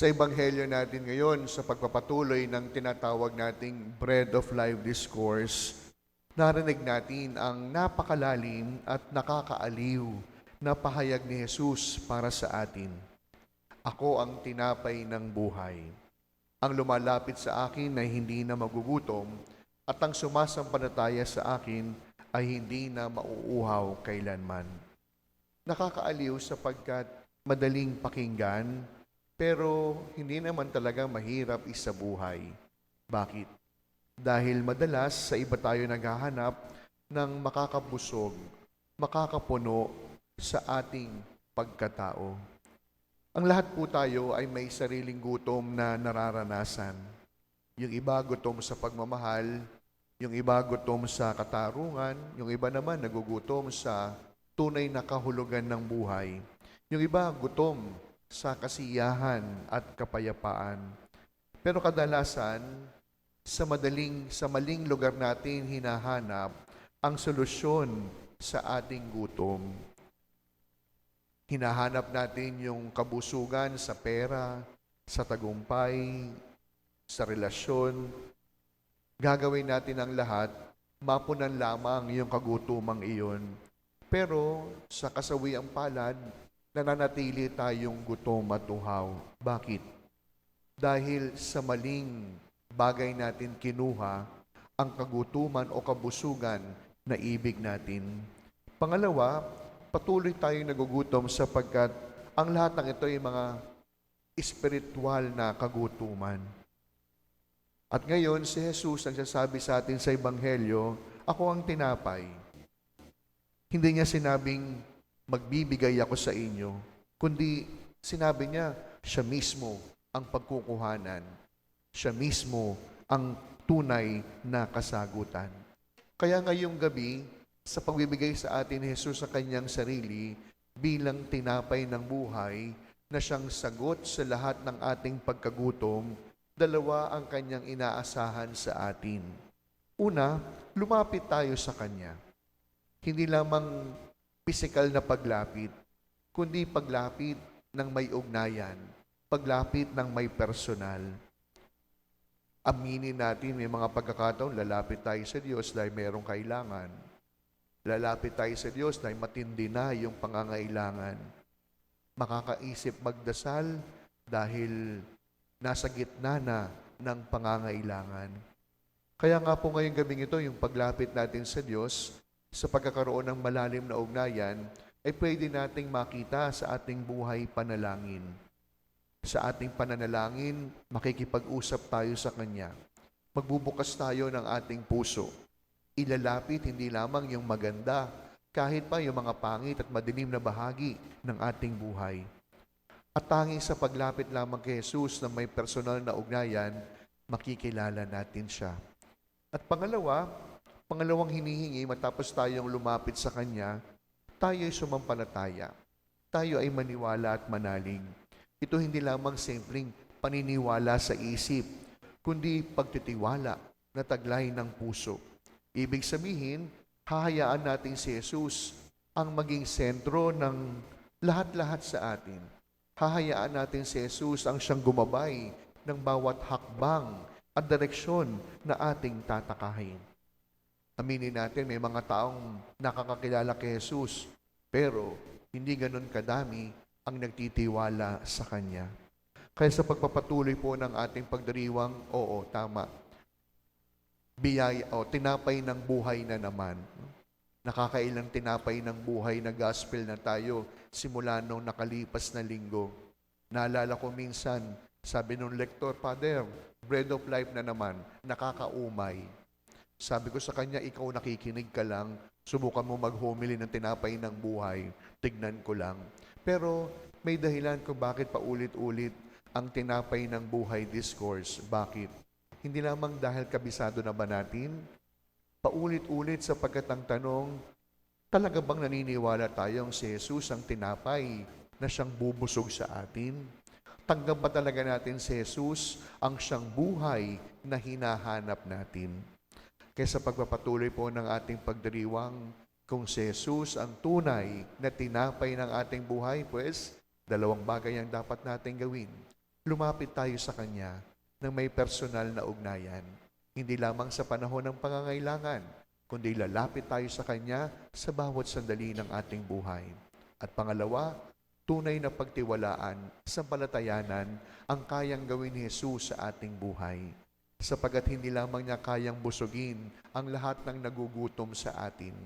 Sa ebanghelyo natin ngayon, sa pagpapatuloy ng tinatawag nating Bread of Life Discourse, narinig natin ang napakalalim at nakakaaliw na pahayag ni Jesus para sa atin. Ako ang tinapay ng buhay. Ang lumalapit sa akin ay hindi na magugutom at ang sumasampalataya sa akin ay hindi na mauuhaw kailanman. Nakakaaliw sapagkat madaling pakinggan pero hindi naman talaga mahirap isabuhay. Bakit? Dahil madalas sa iba tayo naghahanap ng makakabusog, makakapuno sa ating pagkatao. Ang lahat po tayo ay may sariling gutom na nararanasan. Yung iba gutom sa pagmamahal, yung iba gutom sa katarungan, yung iba naman nagugutom sa tunay na kahulugan ng buhay. Yung iba gutom sa kasiyahan at kapayapaan. Pero kadalasan, sa maling lugar natin hinahanap ang solusyon sa ating gutom. Hinahanap natin yung kabusugan sa pera, sa tagumpay, sa relasyon. Gagawin natin ang lahat, mapunan lamang yung kagutumang iyon. Pero sa kasawiang palad, nananatili tayong gutom at uhaw. Bakit? Dahil sa maling bagay natin kinuha ang kagutuman o kabusugan na ibig natin. Pangalawa, patuloy tayong nagugutom sapagkat ang lahat ng ito ay mga espiritual na kagutuman. At ngayon, si Jesus ang sasabi sa atin sa Ebanghelyo, ako ang tinapay. Hindi niya sinabing, magbibigay ako sa inyo, kundi sinabi niya, siya mismo ang pagkukuhanan. Siya mismo ang tunay na kasagutan. Kaya ngayong gabi, sa pagbibigay sa atin ni Jesus sa kanyang sarili bilang tinapay ng buhay na siyang sagot sa lahat ng ating pagkagutom, dalawa ang kanyang inaasahan sa atin. Una, lumapit tayo sa kanya. Hindi lamang pisikal na paglapit, kundi paglapit ng may ugnayan, paglapit ng may personal. Aminin natin, may mga pagkakataon, lalapit tayo sa Diyos dahil mayroong kailangan. Lalapit tayo sa Diyos dahil matindi na yung pangangailangan. Makakaisip magdasal dahil nasa gitna na ng pangangailangan. Kaya nga po ngayong gabing ito, yung paglapit natin sa Diyos, sa pagkakaroon ng malalim na ugnayan, ay pwede nating makita sa ating buhay panalangin. Sa ating pananalangin, makikipag-usap tayo sa Kanya. Magbubukas tayo ng ating puso. Ilalapit hindi lamang yung maganda, kahit pa yung mga pangit at madilim na bahagi ng ating buhay. At tanging sa paglapit lamang kay Jesus na may personal na ugnayan, makikilala natin siya. At pangalawang hinihingi matapos tayong lumapit sa Kanya, tayo ay sumampalataya. Tayo ay maniwala at manalig. Ito hindi lamang simpleng paniniwala sa isip, kundi pagtitiwala na taglay ng puso. Ibig sabihin, hahayaan natin si Jesus ang maging sentro ng lahat-lahat sa atin. Hahayaan natin si Jesus ang siyang gumabay ng bawat hakbang at direksyon na ating tatakahin. Aminin natin, may mga taong nakakakilala kay Jesus, pero hindi ganun kadami ang nagtitiwala sa Kanya. Kaya sa pagpapatuloy po ng ating pagdiriwang, oo, tama. Biyaya o tinapay ng buhay na naman. Nakakailang tinapay ng buhay na gospel na tayo simula nung nakalipas na linggo. Naalala ko minsan, sabi nung lektor, Father, bread of life na naman, nakakaumay. Sabi ko sa kanya, ikaw nakikinig ka lang, subukan mo maghumili ng tinapay ng buhay, tignan ko lang. Pero may dahilan kung bakit paulit-ulit ang tinapay ng buhay discourse. Bakit? Hindi lamang dahil kabisado na ba natin? Paulit-ulit sapagkat ang tanong, talaga bang naniniwala tayong si Jesus ang tinapay na siyang bubusog sa atin? Tanggap ba talaga natin si Jesus ang siyang buhay na hinahanap natin? Kaya sa pagpapatuloy po ng ating pagdiriwang, kung si Jesus ang tunay na tinapay ng ating buhay, pues, dalawang bagay ang dapat natin gawin. lumapit tayo sa Kanya ng may personal na ugnayan. Hindi lamang sa panahon ng pangangailangan, kundi lalapit tayo sa Kanya sa bawat sandali ng ating buhay. At pangalawa, tunay na pagtiwalaan sa palatayanan ang kayang gawin ni Jesus sa ating buhay. Sapagat hindi lamang niya kayang busugin ang lahat ng nagugutom sa atin,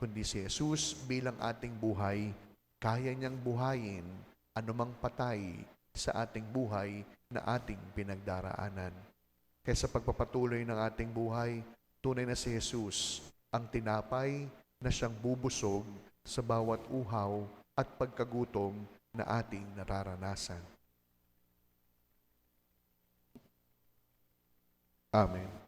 kundi si Jesus bilang ating buhay, kaya niyang buhayin anumang patay sa ating buhay na ating pinagdaraanan. Kaya sa pagpapatuloy ng ating buhay, tunay na si Jesus ang tinapay na siyang bubusog sa bawat uhaw at pagkagutom na ating nararanasan. Amen.